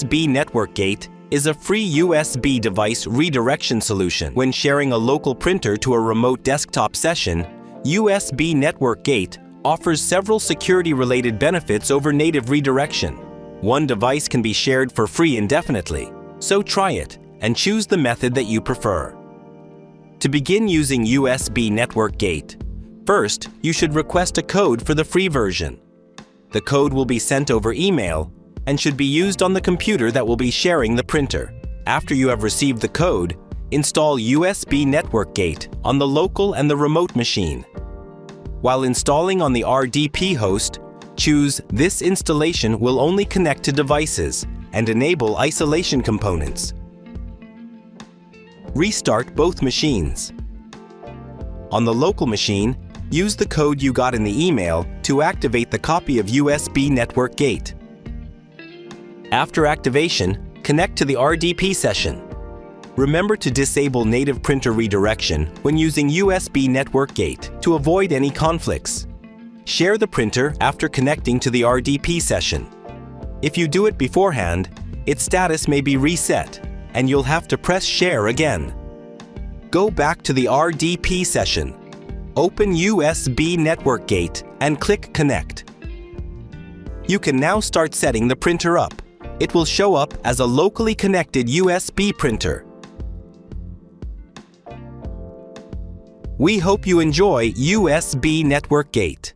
USB Network Gate is a free USB device redirection solution. When sharing a local printer to a remote desktop session, USB Network Gate offers several security-related benefits over native redirection. One device can be shared for free indefinitely, so try it and choose the method that you prefer. To begin using USB Network Gate, first, you should request a code for the free version. The code will be sent over email and should be used on the computer that will be sharing the printer. After you have received the code, install USB Network Gate on the local and the remote machine. While installing on the RDP host, choose "This installation will only connect to devices" and enable isolation components. Restart both machines. On the local machine, use the code you got in the email to activate the copy of USB Network Gate. After activation, connect to the RDP session. Remember to disable native printer redirection when using USB Network Gate to avoid any conflicts. Share the printer after connecting to the RDP session. If you do it beforehand, its status may be reset, and you'll have to press Share again. Go back to the RDP session. Open USB Network Gate and click Connect. You can now start setting the printer up. It will show up as a locally connected USB printer. We hope you enjoy USB Network Gate.